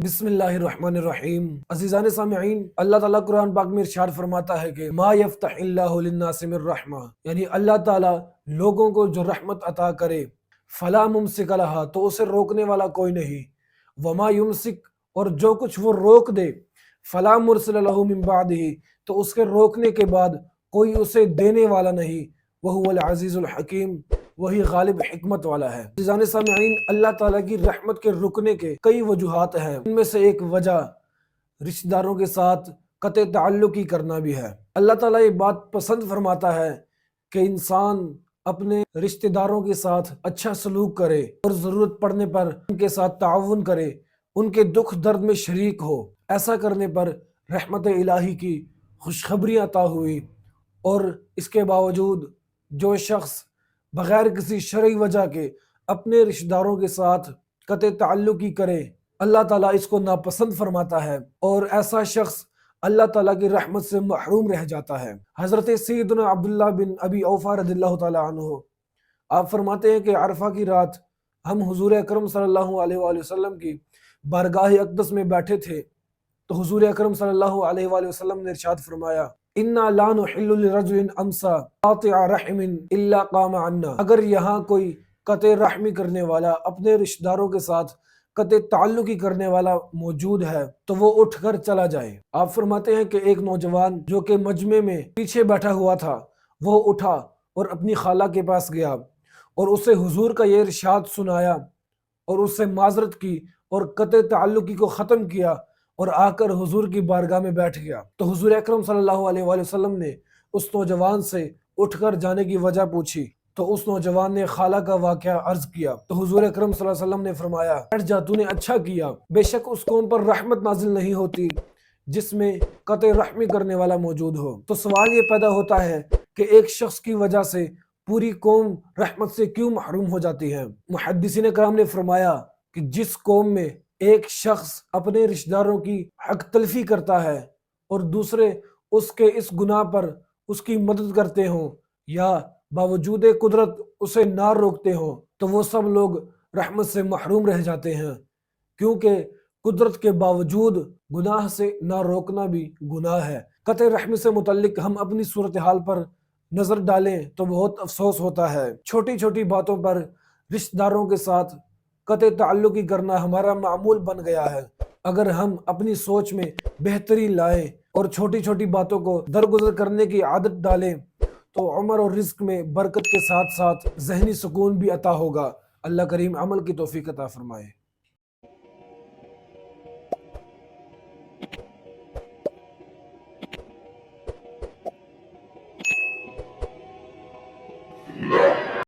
بسم اللہ الرحمن الرحیم۔ عزیزان سامعین، اللہ تعالیٰ قرآن پاک میں ارشاد فرماتا ہے کہ ما یفتح اللہ للناس من رحمہ، یعنی اللہ تعالیٰ لوگوں کو جو رحمت عطا کرے فلا ممسک لہا، تو اسے روکنے والا کوئی نہیں، وما یمسک، اور جو کچھ وہ روک دے فلا مرسل لہ من بعدہ، تو اس کے روکنے کے بعد کوئی اسے دینے والا نہیں، وہو العزیز الحکیم، وہی غالب حکمت والا ہے۔ عزیزان سامعین، اللہ تعالیٰ کی رحمت کے رکنے کے کئی وجوہات ہیں، ان میں سے ایک وجہ رشتہ داروں کے ساتھ قطع تعلقی کرنا بھی ہے۔ اللہ تعالیٰ یہ بات پسند فرماتا ہے کہ انسان اپنے رشتہ داروں کے ساتھ اچھا سلوک کرے اور ضرورت پڑنے پر ان کے ساتھ تعاون کرے، ان کے دکھ درد میں شریک ہو۔ ایسا کرنے پر رحمت الہی کی خوشخبری عطا ہوئی، اور اس کے باوجود جو شخص بغیر کسی شرعی وجہ کے اپنے رشتہ داروں کے ساتھ قطع تعلقی کرے، اللہ تعالیٰ اس کو ناپسند فرماتا ہے، اور ایسا شخص اللہ تعالیٰ کی رحمت سے محروم رہ جاتا ہے۔ حضرت سیدنا عبداللہ بن ابی اوفیٰ رضی اللہ تعالیٰ عنہ آپ فرماتے ہیں کہ عرفہ کی رات ہم حضور اکرم صلی اللہ علیہ وآلہ وسلم کی بارگاہ اقدس میں بیٹھے تھے، تو حضور اکرم صلی اللہ علیہ وآلہ وسلم نے ارشاد فرمایا اِنَّا لَا نُحِلُّ لِرَجُلٍ أَمْسَى قَاطِعَ رَحِمٍ إِلَّا قَامَ عَنَّا، اگر یہاں کوئی قطع رحمی کرنے والا، اپنے رشتہ داروں کے ساتھ قطع تعلقی کرنے والا موجود ہے تو وہ اٹھ کر چلا جائے۔ آپ فرماتے ہیں کہ ایک نوجوان جو کہ مجمع میں پیچھے بیٹھا ہوا تھا، وہ اٹھا اور اپنی خالہ کے پاس گیا اور اسے حضور کا یہ ارشاد سنایا اور اس سے معذرت کی اور قطع تعلقی کو ختم کیا، اور آ کر حضور کی بارگاہ میں بیٹھ گیا۔ تو حضور اکرم صلی اللہ علیہ وآلہ وسلم نے اس نوجوان سے اٹھ کر جانے کی وجہ پوچھی، تو اس نوجوان نے خالہ کا واقعہ عرض کیا، تو حضور اکرم صلی اللہ علیہ وسلم نے فرمایا بیٹھ جا، تو نے اچھا کیا، بے شک اس قوم پر رحمت نازل نہیں ہوتی جس میں قطع رحمی کرنے والا موجود ہو۔ تو سوال یہ پیدا ہوتا ہے کہ ایک شخص کی وجہ سے پوری قوم رحمت سے کیوں محروم ہو جاتی ہے؟ محدثین کرام نے فرمایا کہ جس قوم میں ایک شخص اپنے رشتہ داروں کی حق تلفی کرتا ہے اور دوسرے اس کے اس گناہ پر اس کی مدد کرتے ہوں یا باوجود قدرت اسے نہ روکتے ہوں، تو وہ سب لوگ رحمت سے محروم رہ جاتے ہیں، کیونکہ قدرت کے باوجود گناہ سے نہ روکنا بھی گناہ ہے۔ قطع رحمی سے متعلق ہم اپنی صورتحال پر نظر ڈالیں تو بہت افسوس ہوتا ہے۔ چھوٹی چھوٹی باتوں پر رشتہ داروں کے ساتھ قطع تعلقی کرنا ہمارا معمول بن گیا ہے۔ اگر ہم اپنی سوچ میں بہتری لائیں اور چھوٹی چھوٹی باتوں کو درگزر کرنے کی عادت ڈالیں تو عمر اور رزق میں برکت کے ساتھ ساتھ ذہنی سکون بھی عطا ہوگا۔ اللہ کریم عمل کی توفیق عطا فرمائے۔